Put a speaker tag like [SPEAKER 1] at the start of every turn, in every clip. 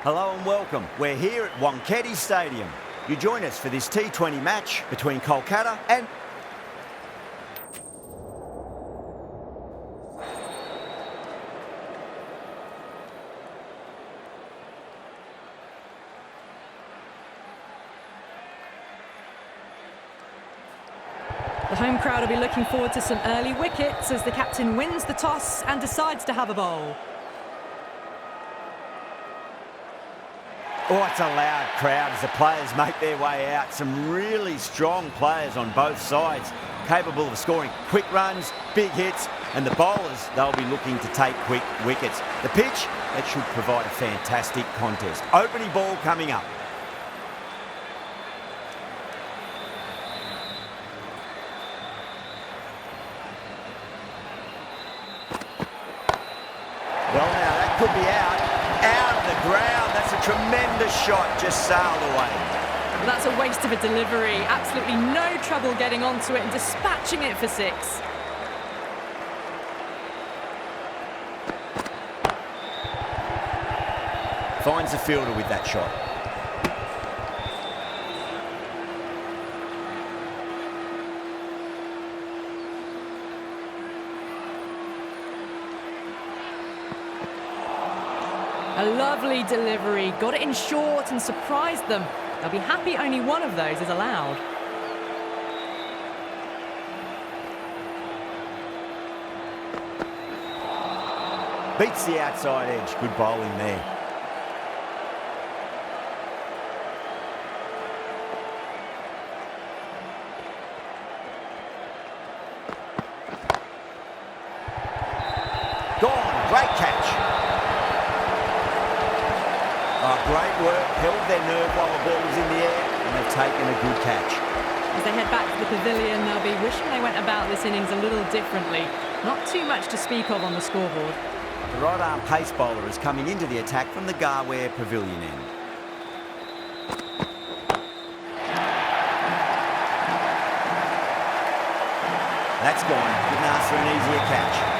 [SPEAKER 1] Hello and welcome. We're here at WANKHEDE Stadium. You join us for this T20 match between Kolkata and...
[SPEAKER 2] The home crowd will be looking forward to some early wickets as the captain wins the toss and decides to have a bowl.
[SPEAKER 1] Oh, it's a loud crowd as the players make their way out. Some really strong players on both sides, capable of scoring quick runs, big hits, and the bowlers, they'll be looking to take quick wickets. The pitch, that should provide a fantastic contest. Opening ball coming up. Well, now that could be out of the ground. That's a tremendous shot, just sailed away.
[SPEAKER 2] Well, that's a waste of a delivery. Absolutely no trouble getting onto it and dispatching it for six.
[SPEAKER 1] Finds the fielder with that shot.
[SPEAKER 2] A lovely delivery, got it in short and surprised them. They'll be happy only one of those is allowed.
[SPEAKER 1] Beats the outside edge, good bowling there. Gone, great catch. Great work, held their nerve while the ball was in the air, and they've taken a good catch.
[SPEAKER 2] As they head back to the pavilion, they'll be wishing they went about this innings a little differently. Not too much to speak of on the scoreboard.
[SPEAKER 1] The right-arm pace bowler is coming into the attack from the Garware pavilion end. That's gone. Didn't ask for an easier catch.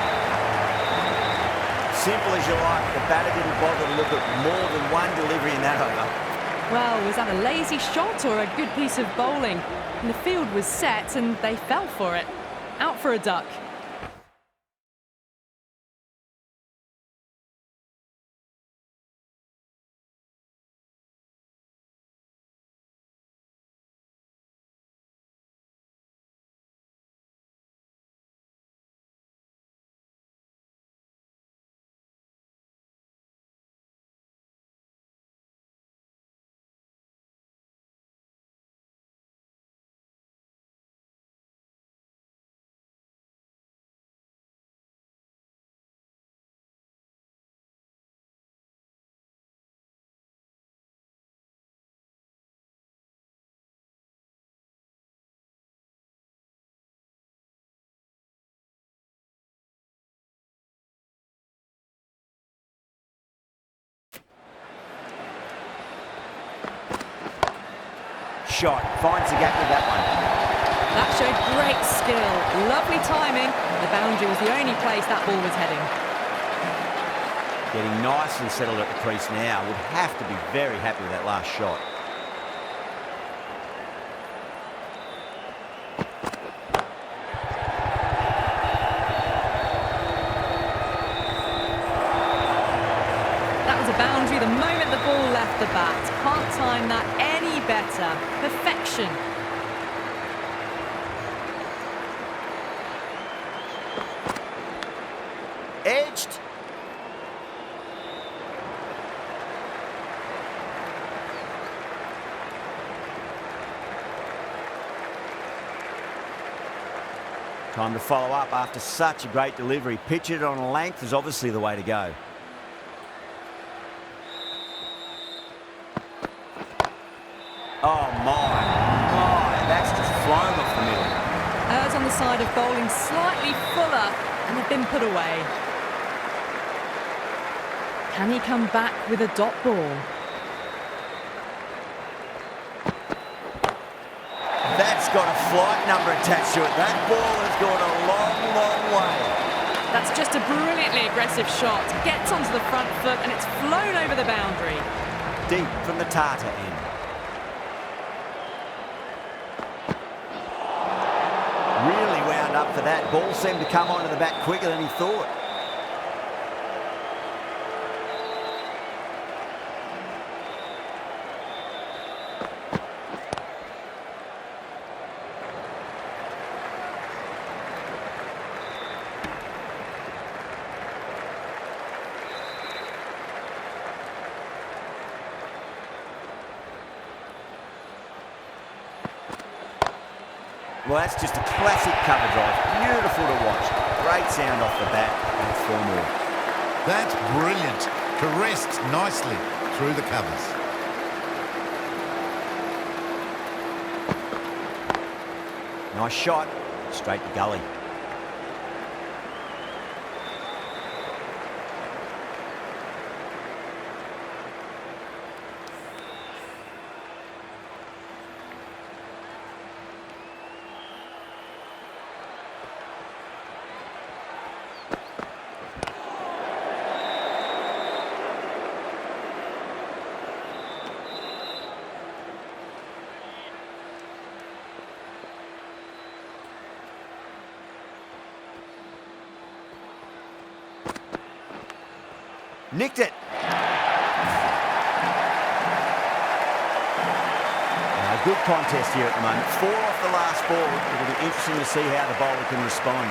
[SPEAKER 1] Simple as you like, the batter didn't bother to look at more than one delivery in that over.
[SPEAKER 2] Well, was that a lazy shot or a good piece of bowling? And the field was set and they fell for it. Out for a duck.
[SPEAKER 1] Shot, finds the gap with that one.
[SPEAKER 2] That showed great skill, lovely timing. The boundary was the only place that ball was heading.
[SPEAKER 1] Getting nicely settled at the crease now. Would have to be very happy with that last shot.
[SPEAKER 2] That was a boundary the moment the ball left the bat. Can't time that any better. Perfection.
[SPEAKER 1] Edged. Time to follow up after such a great delivery. Pitch it on a length is obviously the way to go. Oh my, that's just flown off the middle.
[SPEAKER 2] Errs on the side of bowling slightly fuller and have been put away. Can he come back with a dot ball?
[SPEAKER 1] That's got a flight number attached to it. That ball has gone a long, long way.
[SPEAKER 2] That's just a brilliantly aggressive shot. Gets onto the front foot and it's flown over the boundary.
[SPEAKER 1] deep from the Tartar end. Really wound up for that. Ball seemed to come onto the bat quicker than he thought. Well, that's just a classic cover drive. Beautiful to watch. Great sound off the bat. And 4 more.
[SPEAKER 3] That's brilliant. Caressed nicely through the covers.
[SPEAKER 1] Nice shot. Straight to gully. Nicked it. Good contest here at the moment. 4 off the last ball. It'll be interesting to see how the bowler can respond.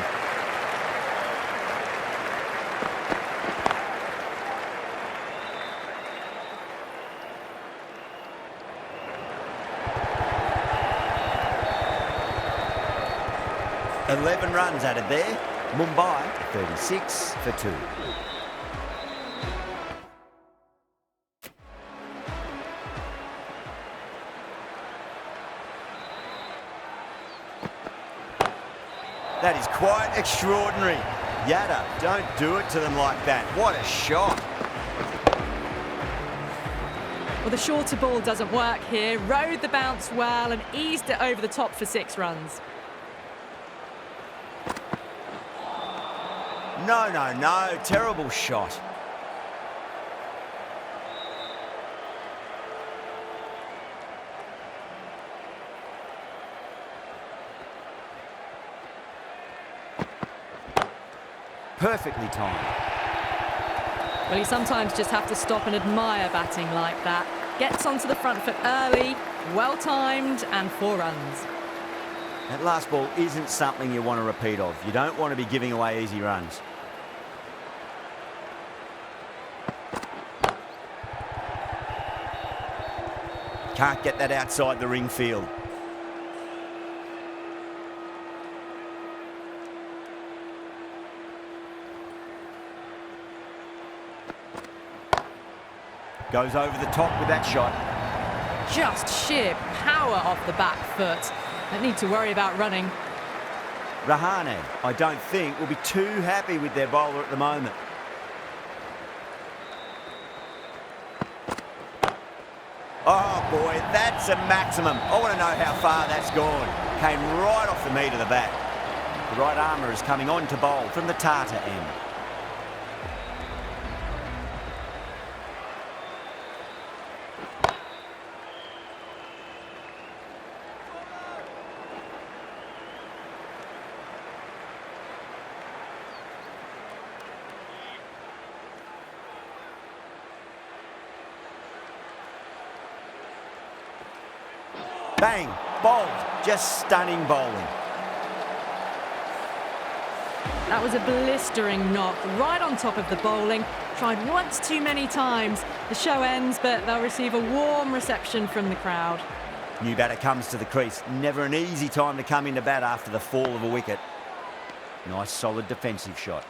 [SPEAKER 1] $11 runs added there. Mumbai 36 for 2. That is quite extraordinary. Yada, don't do it to them like that. What a shot.
[SPEAKER 2] Well, the shorter ball doesn't work here. Rode the bounce well and eased it over the top for 6 runs. No. Terrible shot. Perfectly timed. Well, you sometimes just have to stop and admire batting like that. Gets onto the front foot early, well-timed, and 4 runs.
[SPEAKER 1] That last ball isn't something you want to repeat of. You don't want to be giving away easy runs. Can't get that outside the ring field. Goes over the top with that shot.
[SPEAKER 2] Just sheer power off the back foot. Don't need to worry about running.
[SPEAKER 1] Rahane, I don't think, will be too happy with their bowler at the moment. Oh boy, that's a maximum. I want to know how far that's gone. Came right off the meat of the bat. The right armour is coming on to bowl from the Tartar end. Bang, bowled, just stunning bowling.
[SPEAKER 2] That was a blistering knock right on top of the bowling. Tried once too many times. The show ends, but they'll receive a warm reception from the crowd.
[SPEAKER 1] New batter comes to the crease. Never an easy time to come into bat after the fall of a wicket. Nice solid defensive shot.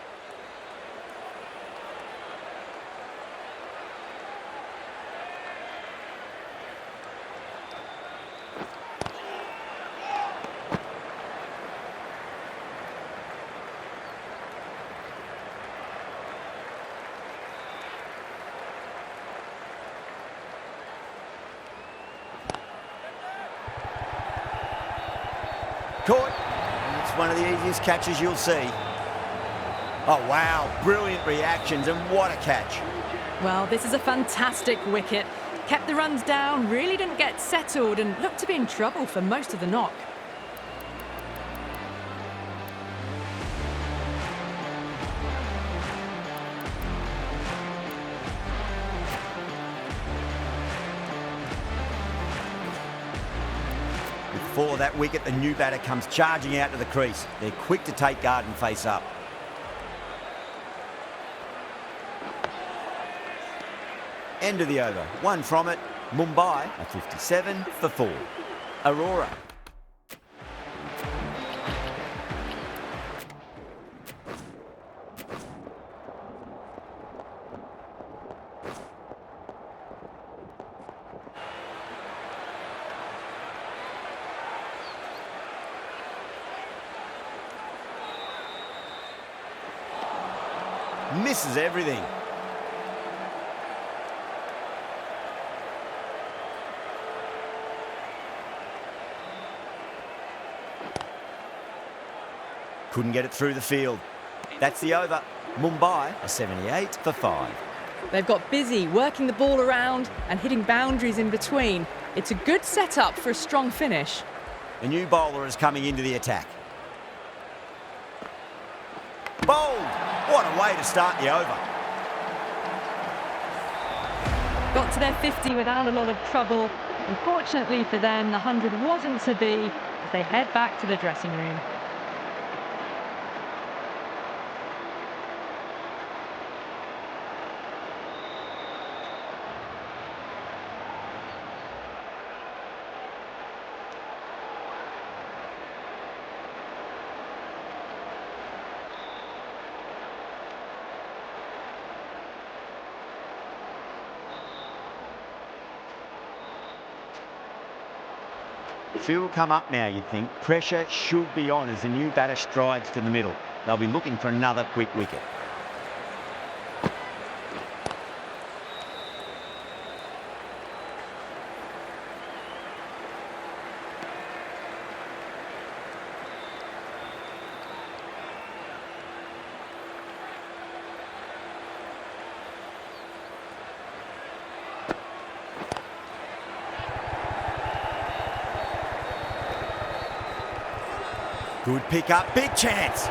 [SPEAKER 1] Caught. It's one of the easiest catches you'll see. Oh, wow. Brilliant reactions, and what a catch.
[SPEAKER 2] Well, this is a fantastic wicket. Kept the runs down, really didn't get settled and looked to be in trouble for most of the knock.
[SPEAKER 1] For that wicket, the new batter comes charging out to the crease. They're quick to take guard and face up. End of the over. One from it. Mumbai are 57 for 4. Aurora. Misses everything. Couldn't get it through the field. That's the over. Mumbai are 78 for 5.
[SPEAKER 2] They've got busy working the ball around and hitting boundaries in between. It's a good setup for a strong finish.
[SPEAKER 1] The new bowler is coming into the attack. Bowled! What a way to start the over.
[SPEAKER 2] Got to their 50 without a lot of trouble. Unfortunately for them, the 100 wasn't to be as they head back to the dressing room.
[SPEAKER 1] Field will come up now, you'd think. Pressure should be on as the new batter strides to the middle. They'll be looking for another quick wicket. Good pick up, big chance.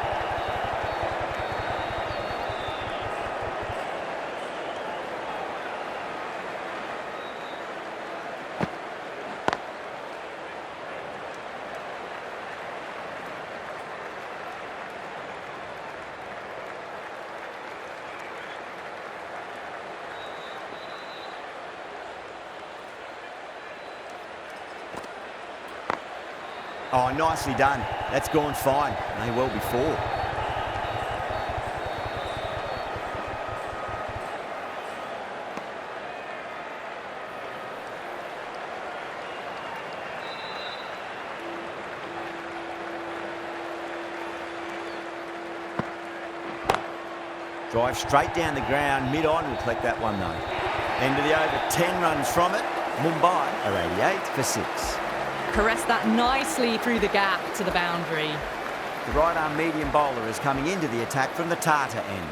[SPEAKER 1] Oh, nicely done. That's gone fine. May well be 4. Drive straight down the ground. Mid-on will collect that one, though. End of the over. 10 runs from it. Mumbai are 88 for 6.
[SPEAKER 2] Caressed that nicely through the gap to the boundary.
[SPEAKER 1] The right-arm medium bowler is coming into the attack from the Tata end.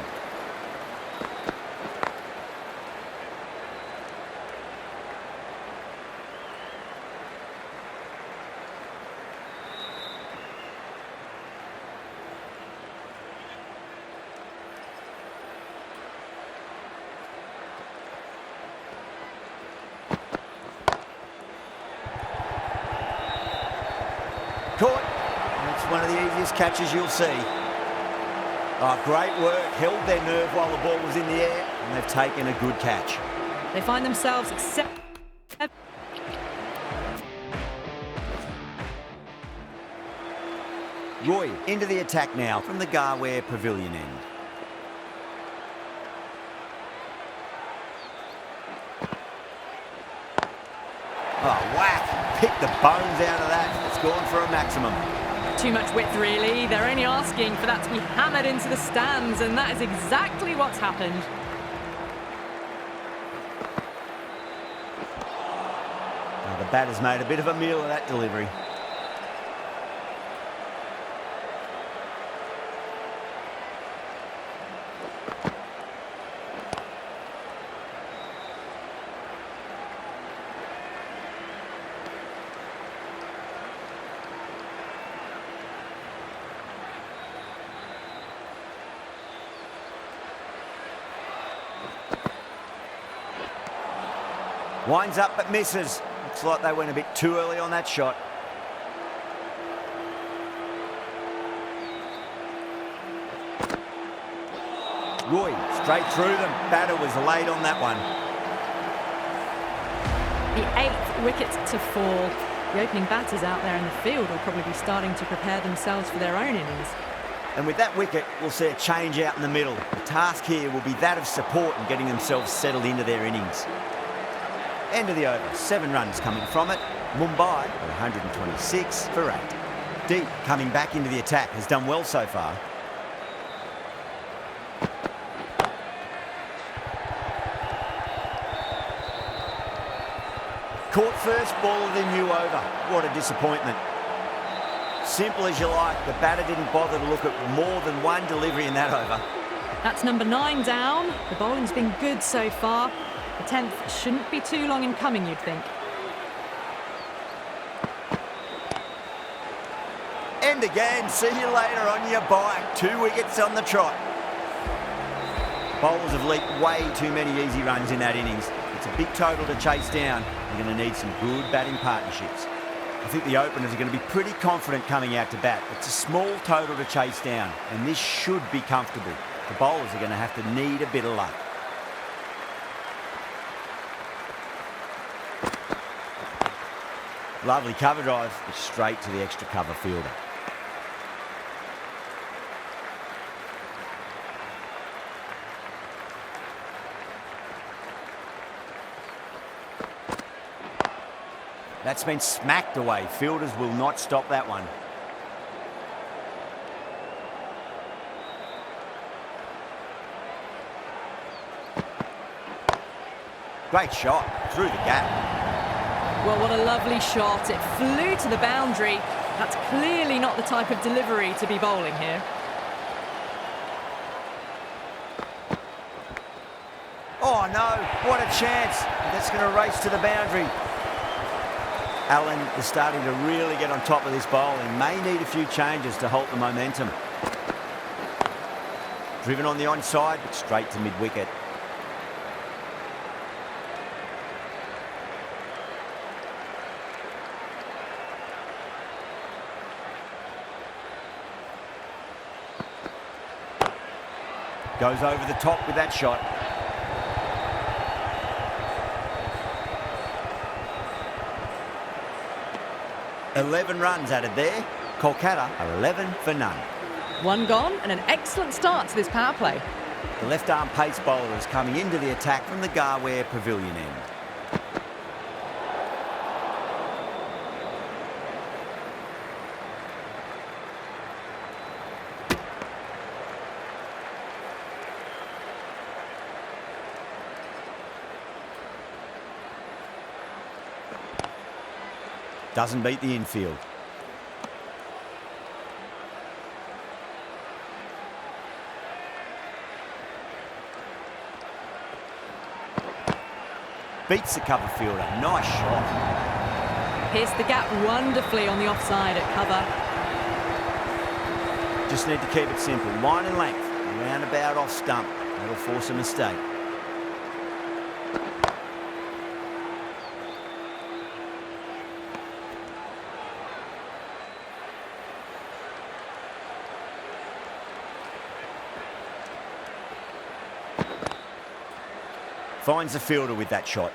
[SPEAKER 1] Caught. That's one of the easiest catches you'll see. Oh, great work. Held their nerve while the ball was in the air, and they've taken a good catch.
[SPEAKER 2] They find themselves accept.
[SPEAKER 1] Roy into the attack now from the Garware Pavilion end. Oh, whack. Picked the bones out of that. It's gone for a maximum.
[SPEAKER 2] Too much width, really. They're only asking for that to be hammered into the stands, and that is exactly what's happened.
[SPEAKER 1] Now, the batter's made a bit of a meal of that delivery. Winds up but misses. Looks like they went a bit too early on that shot. Roy, straight through them. Batter was late on that one.
[SPEAKER 2] The 8th wicket to fall. The opening batters out there in the field will probably be starting to prepare themselves for their own innings.
[SPEAKER 1] And with that wicket, we'll see a change out in the middle. The task here will be that of support and getting themselves settled into their innings. End of the over, 7 runs coming from it. Mumbai at 126 for 8. Deep coming back into the attack, has done well so far. Caught first ball of the new over. What a disappointment. Simple as you like, the batter didn't bother to look at more than one delivery in that over.
[SPEAKER 2] That's number 9 down. The bowling's been good so far. The 10th shouldn't be too long in coming, you'd think.
[SPEAKER 1] And again, see you later on your bike. 2 wickets on the trot. Bowlers have leaked way too many easy runs in that innings. It's a big total to chase down. They're going to need some good batting partnerships. I think the openers are going to be pretty confident coming out to bat. It's a small total to chase down, and this should be comfortable. The bowlers are going to have to need a bit of luck. Lovely cover drive, but straight to the extra cover fielder. That's been smacked away. Fielders will not stop that one. Great shot through the gap.
[SPEAKER 2] Well, what a lovely shot. It flew to the boundary. That's clearly not the type of delivery to be bowling here.
[SPEAKER 1] Oh no, what a chance. That's going to race to the boundary. Allen is starting to really get on top of this bowling. May need a few changes to halt the momentum. Driven on the onside, but straight to mid-wicket. Goes over the top with that shot. "11 runs added there. Kolkata are 11 for none.
[SPEAKER 2] 1 gone and an excellent start to this power play.
[SPEAKER 1] The left-arm pace bowler is coming into the attack from the Garware Pavilion end. Doesn't beat the infield. Beats the cover fielder. Nice shot.
[SPEAKER 2] Pierced the gap wonderfully on the offside at cover.
[SPEAKER 1] Just need to keep it simple. Line and length. Roundabout off stump. That'll force a mistake. Finds the fielder with that shot.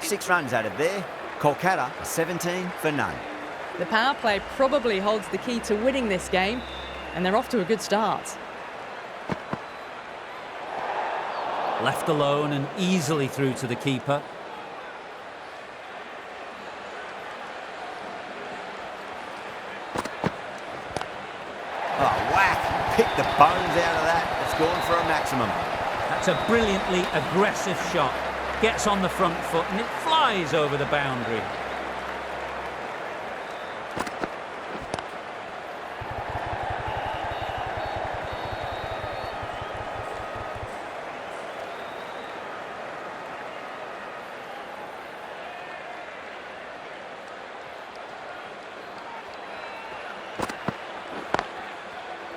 [SPEAKER 1] Six runs added there. Kolkata 17 for none.
[SPEAKER 2] The power play probably holds the key to winning this game, and they're off to a good start.
[SPEAKER 4] Left alone and easily through to the keeper.
[SPEAKER 1] Oh, whack! Picked the bones out of that. It's gone for a maximum.
[SPEAKER 4] That's a brilliantly aggressive shot. Gets on the front foot and it flies over the boundary.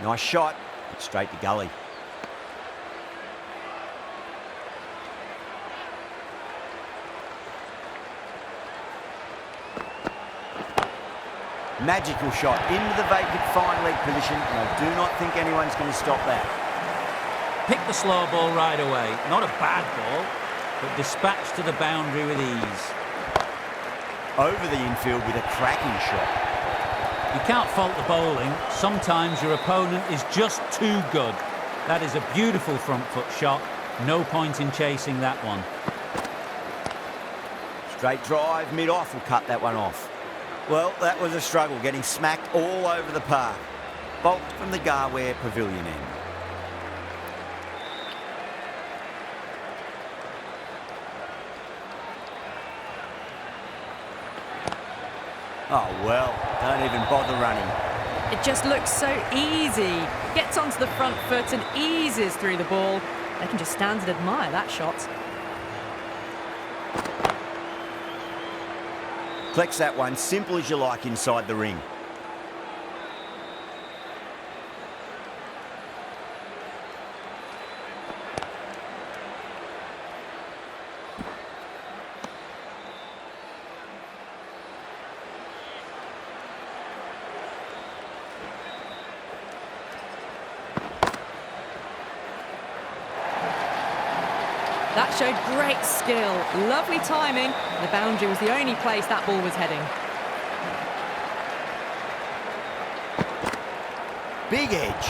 [SPEAKER 1] Nice shot, straight to gully. Magical shot into the vacant fine leg position, and I do not think anyone's going to stop that.
[SPEAKER 4] Pick the slow ball right away. Not a bad ball, but dispatched to the boundary with ease.
[SPEAKER 1] Over the infield with a cracking shot.
[SPEAKER 4] You can't fault the bowling. Sometimes your opponent is just too good. That is a beautiful front foot shot. No point in chasing that one.
[SPEAKER 1] Straight drive, mid-off will cut that one off. Well, that was a struggle, getting smacked all over the park. Bolt from the Garware Pavilion end. Oh, well, don't even bother running.
[SPEAKER 2] It just looks so easy. Gets onto the front foot and eases through the ball. They can just stand and admire that shot.
[SPEAKER 1] Flex that one, simple as you like inside the ring.
[SPEAKER 2] That showed great skill, lovely timing. The boundary was the only place that ball was heading.
[SPEAKER 1] Big edge.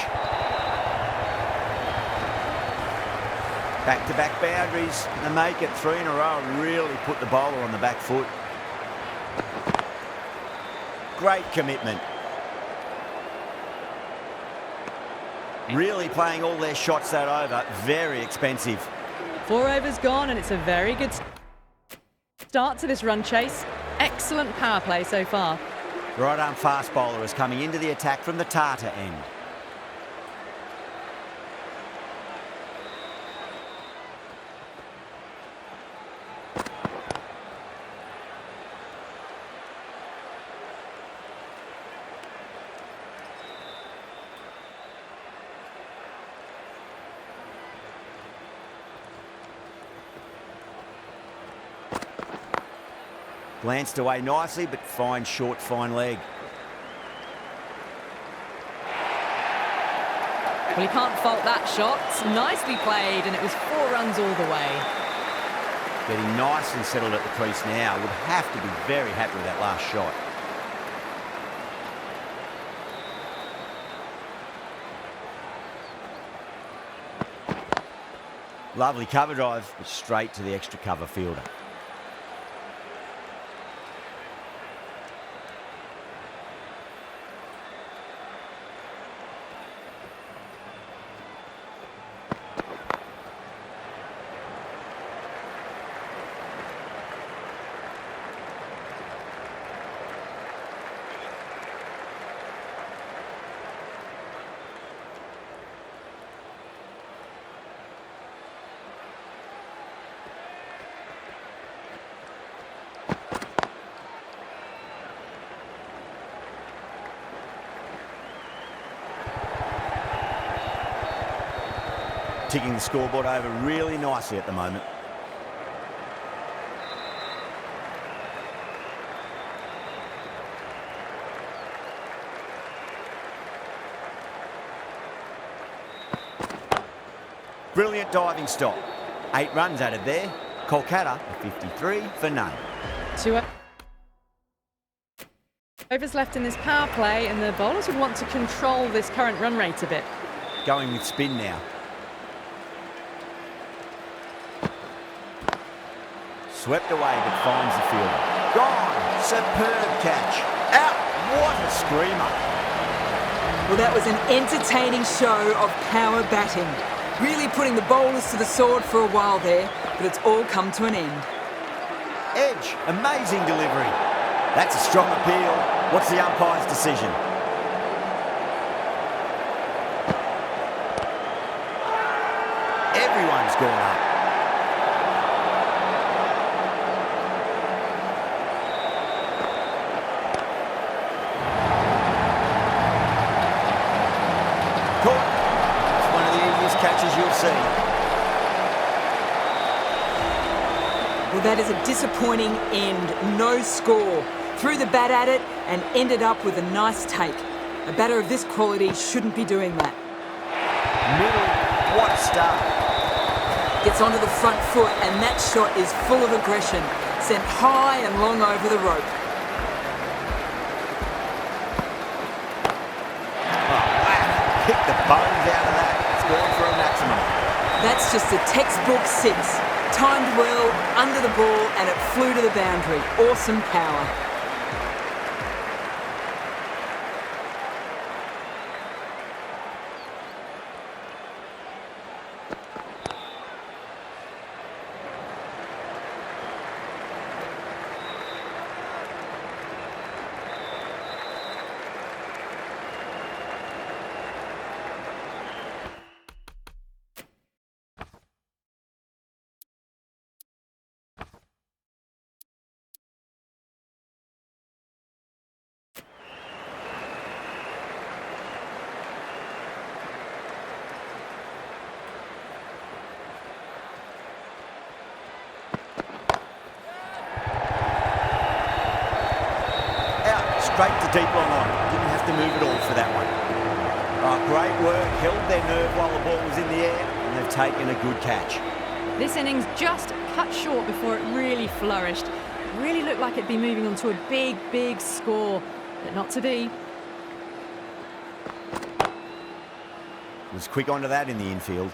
[SPEAKER 1] Back-to-back boundaries. They make it 3 in a row and really put the bowler on the back foot. Great commitment. Really playing all their shots that over. Very expensive.
[SPEAKER 2] 4 overs gone, and it's a very good start to this run chase. Excellent power play so far.
[SPEAKER 1] Right arm fast bowler is coming into the attack from the Tata end. Glanced away nicely, but fine short, fine leg.
[SPEAKER 2] Well, you can't fault that shot. Nicely played, and it was 4 runs all the way.
[SPEAKER 1] Getting nice and settled at the crease now. Would have to be very happy with that last shot. Lovely cover drive, but straight to the extra cover fielder. Ticking the scoreboard over really nicely at the moment. Brilliant diving stop. 8 runs added there. Kolkata, a 53 for none.
[SPEAKER 2] 2 overs left in this power play, and the bowlers would want to control this current run rate a bit.
[SPEAKER 1] Going with spin now. Swept away, but finds the fielder. Gone! Superb catch. Out! What a screamer.
[SPEAKER 5] Well, that was an entertaining show of power batting. Really putting the bowlers to the sword for a while there, but it's all come to an end.
[SPEAKER 1] Edge, amazing delivery. That's a strong appeal. What's the umpire's decision? Everyone's gone up. Caught. It's one of the easiest catches you'll see.
[SPEAKER 5] Well, that is a disappointing end. No score. Threw the bat at it and ended up with a nice take. A batter of this quality shouldn't be doing that.
[SPEAKER 1] Middle, what a start.
[SPEAKER 5] Gets onto the front foot and that shot is full of aggression. Sent high and long over the rope.
[SPEAKER 1] Oh, wow. Kick the bones out of that. It's gone for a maximum.
[SPEAKER 5] That's just a textbook six. Timed well, under the ball, and it flew to the boundary. Awesome power.
[SPEAKER 1] Straight to deep long on. Didn't have to move at all for that one. Oh, great work. Held their nerve while the ball was in the air, and they've taken a good catch.
[SPEAKER 2] This innings just cut short before it really flourished. Really looked like it'd be moving on to a big, big score, but not to be.
[SPEAKER 1] Was quick onto that in the infield.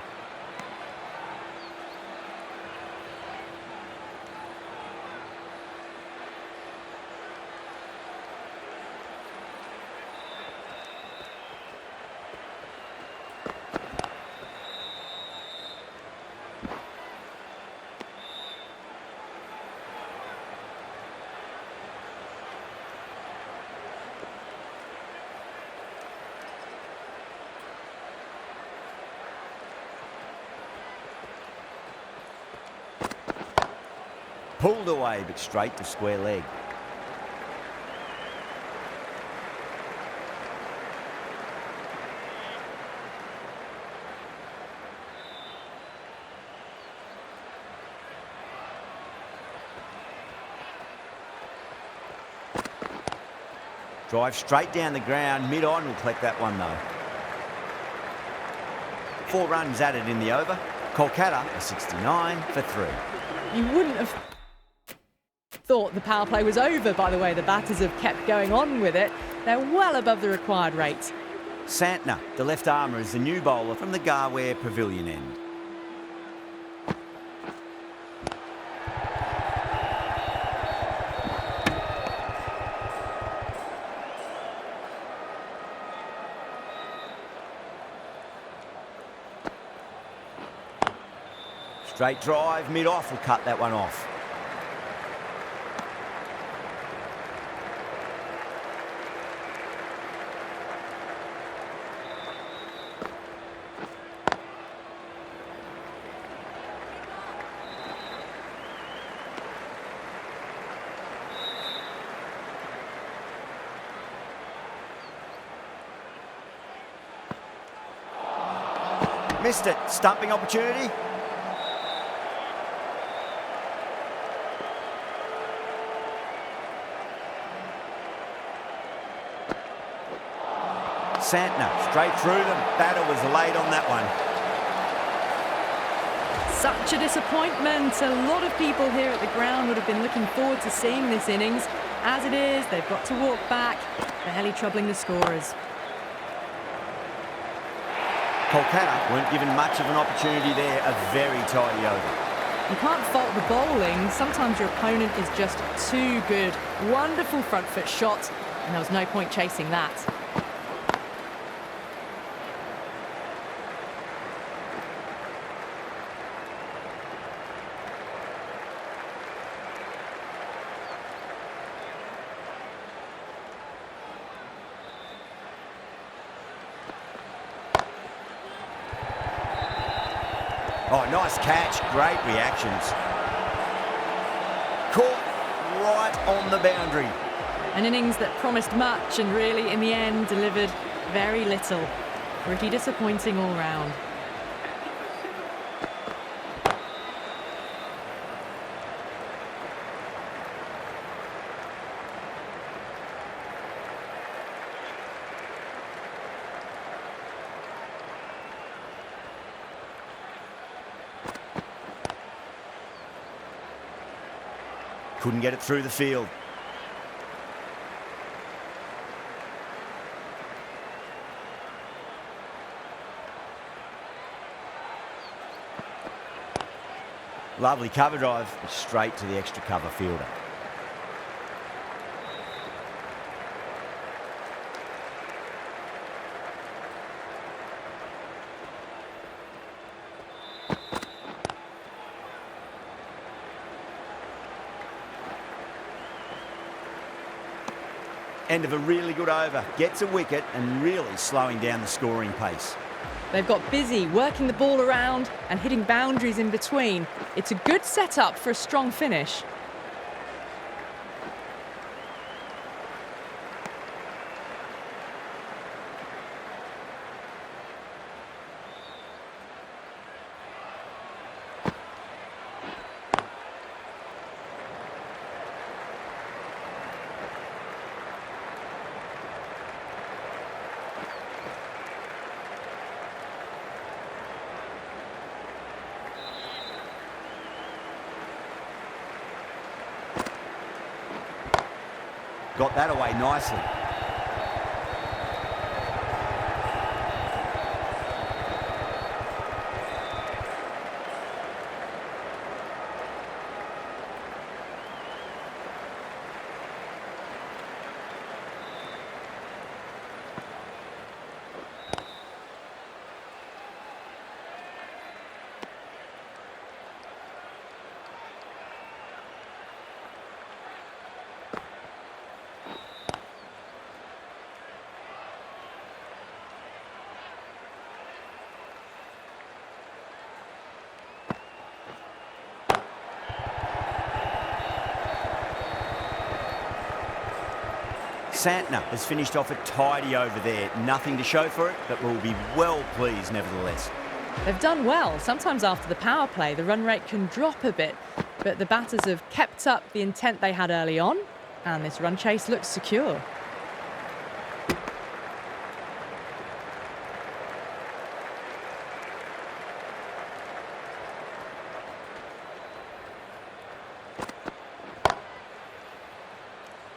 [SPEAKER 1] Pulled away, but straight to square leg. Drive straight down the ground, mid-on, will collect that one though. 4 runs added in the over. Kolkata a 69 for 3.
[SPEAKER 2] You wouldn't have thought the power play was over by the way the batters have kept going on with it. They're well above the required rate.
[SPEAKER 1] Santner, the left armour, is the new bowler from the Garware Pavilion end. Straight drive, mid-off, will cut that one off. Missed it. Stumping opportunity. Santner, straight through them. Batter was late on that one.
[SPEAKER 2] Such a disappointment. A lot of people here at the ground would have been looking forward to seeing this innings. As it is, they've got to walk back, barely troubling the scorers.
[SPEAKER 1] Kolkata weren't given much of an opportunity there. A very tidy over.
[SPEAKER 2] You can't fault the bowling. Sometimes your opponent is just too good. Wonderful front foot shot, and there was no point chasing that.
[SPEAKER 1] Oh, nice catch. Great reactions. Caught right on the boundary.
[SPEAKER 2] An innings that promised much and really, in the end, delivered very little. Pretty disappointing all round.
[SPEAKER 1] Couldn't get it through the field. Lovely cover drive, straight to the extra cover fielder. End of a really good over. Gets a wicket and really slowing down the scoring pace.
[SPEAKER 2] They've got busy working the ball around and hitting boundaries in between. It's a good setup for a strong finish.
[SPEAKER 1] Got that away nicely. Santner has finished off a tidy over there. Nothing to show for it, but will be well pleased nevertheless.
[SPEAKER 2] They've done well. Sometimes after the power play, the run rate can drop a bit, but the batters have kept up the intent they had early on, and this run chase looks secure.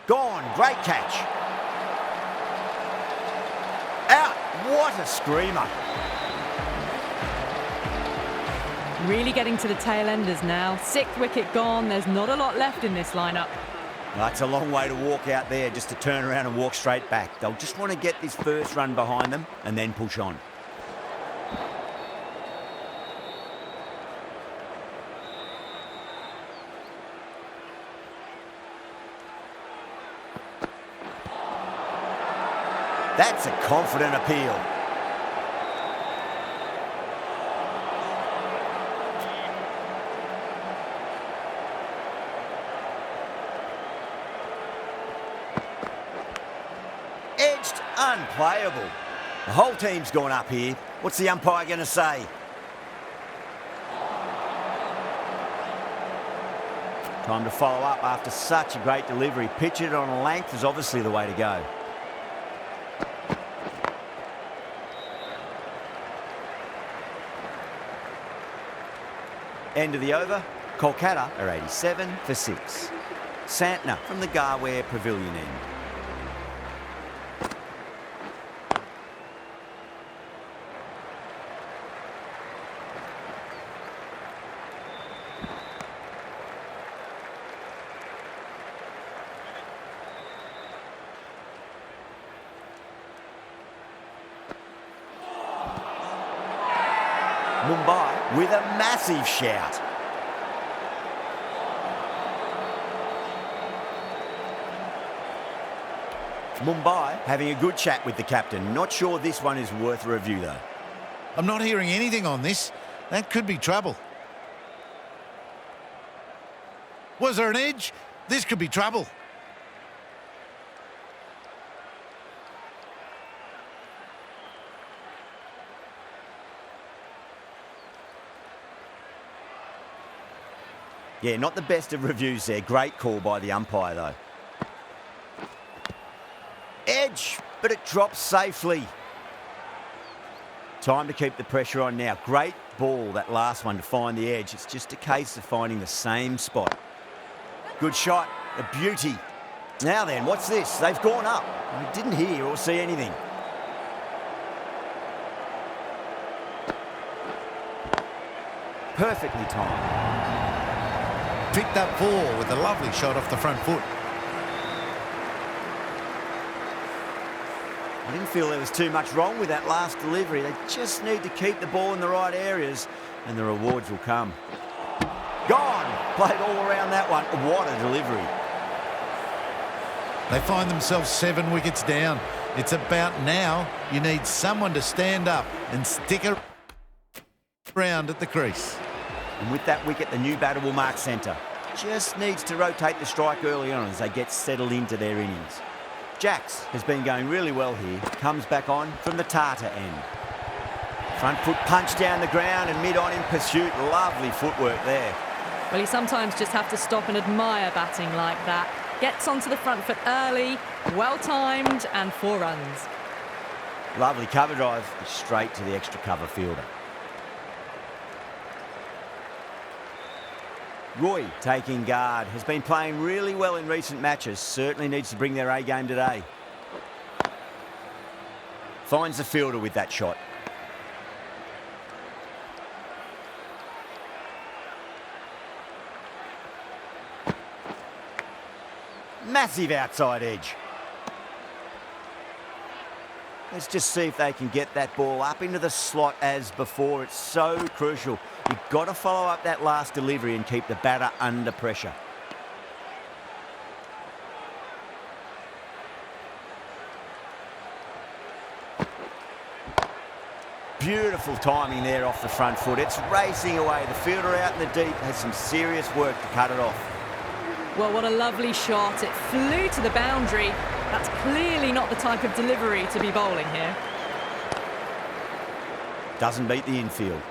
[SPEAKER 1] Gone, great catch. Out, what a screamer.
[SPEAKER 2] Really getting to the tail enders now. 6th wicket gone, there's not a lot left in this lineup.
[SPEAKER 1] That's a long way to walk out there just to turn around and walk straight back. They'll just want to get this first run behind them and then push on. That's a confident appeal. Edged, unplayable. The whole team's gone up here. What's the umpire going to say? Time to follow up after such a great delivery. Pitch it on a length is obviously the way to go. End of the over, Kolkata are 87 for 6. Santner from the Garware Pavilion end. Mumbai with a massive shout. Mumbai having a good chat with the captain. Not sure this one is worth a review though.
[SPEAKER 3] I'm not hearing anything on this. That could be trouble. Was there an edge? This could be trouble.
[SPEAKER 1] Yeah, not the best of reviews there. Great call by the umpire, though. Edge, but it drops safely. Time to keep the pressure on now. Great ball, that last one, to find the edge. It's just a case of finding the same spot. Good shot, a beauty. Now then, what's this? They've gone up. I didn't hear or see anything. Perfectly timed.
[SPEAKER 3] Picked up 4 with a lovely shot off the front foot.
[SPEAKER 1] I didn't feel there was too much wrong with that last delivery. They just need to keep the ball in the right areas and the rewards will come. Gone! Played all around that one. What a delivery.
[SPEAKER 3] They find themselves 7 wickets down. It's about now. You need someone to stand up and stick around at the crease.
[SPEAKER 1] And with that wicket, the new batter will mark centre. Just needs to rotate the strike early on as they get settled into their innings. Jacks has been going really well here. Comes back on from the Tata end. Front foot punch down the ground and mid-on in pursuit. Lovely footwork there.
[SPEAKER 2] Well, you sometimes just have to stop and admire batting like that. Gets onto the front foot early, well-timed, and 4 runs.
[SPEAKER 1] Lovely cover drive, straight to the extra cover fielder. Roy taking guard, has been playing really well in recent matches. Certainly needs to bring their A game today. Finds the fielder with that shot. Massive outside edge. Let's just see if they can get that ball up into the slot as before. It's so crucial. You've got to follow up that last delivery and keep the batter under pressure. Beautiful timing there off the front foot. It's racing away. The fielder out in the deep has some serious work to cut it off.
[SPEAKER 2] Well, what a lovely shot. It flew to the boundary. That's clearly not the type of delivery to be bowling here.
[SPEAKER 1] Doesn't beat the infield.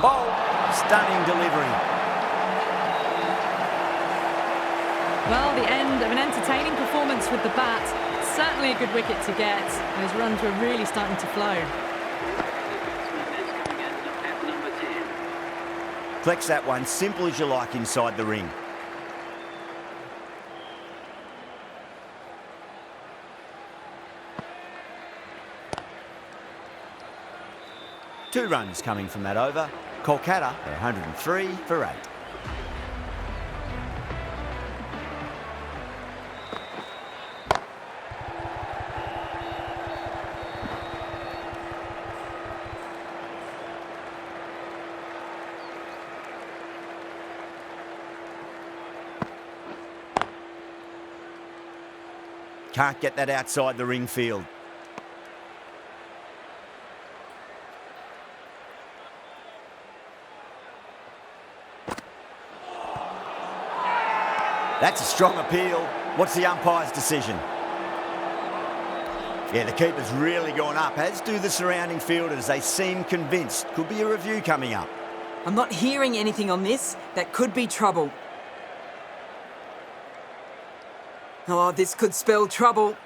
[SPEAKER 1] Bold, stunning delivery.
[SPEAKER 2] Well, the end of an entertaining performance with the bat. Certainly a good wicket to get. Those runs were really starting to flow.
[SPEAKER 1] Collects that one, simple as you like inside the ring. Two runs coming from that over. Kolkata are 103 for 8. Can't get that outside the ring field. That's a strong appeal. What's the umpire's decision? Yeah, the keeper's really gone up, as do the surrounding fielders. They seem convinced. Could be a review coming up.
[SPEAKER 5] I'm not hearing anything on this. That could be trouble. Oh, this could spell trouble.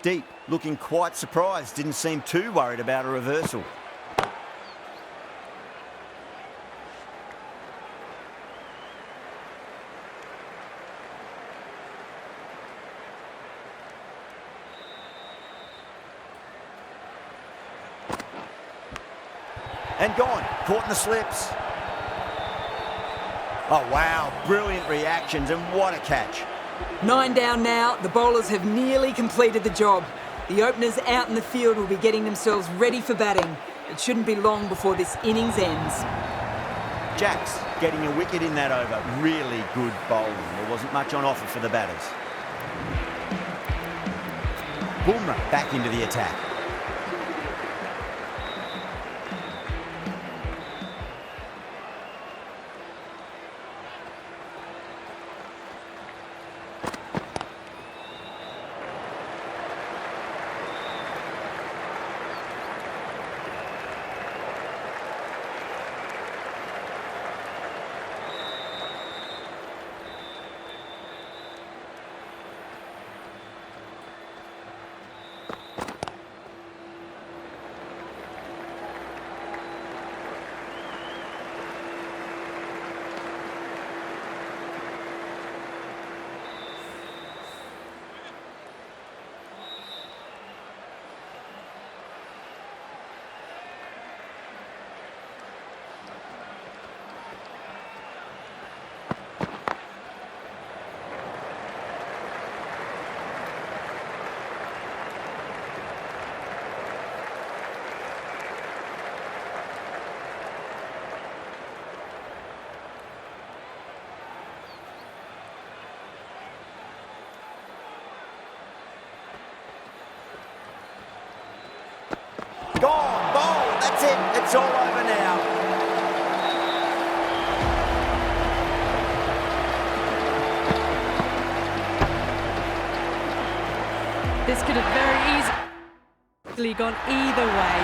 [SPEAKER 1] deep, looking quite surprised, didn't seem too worried about a reversal. And gone, caught in the slips. Oh wow, brilliant reactions and what a catch.
[SPEAKER 5] 9 down now, the bowlers have nearly completed the job. The openers out in the field will be getting themselves ready for batting. It shouldn't be long before this innings ends.
[SPEAKER 1] Jacks getting a wicket in that over. Really good bowling. There wasn't much on offer for the batters. Bumrah back into the attack. Gone, bowled, that's it, it's all over now.
[SPEAKER 2] This could have very easily gone either way.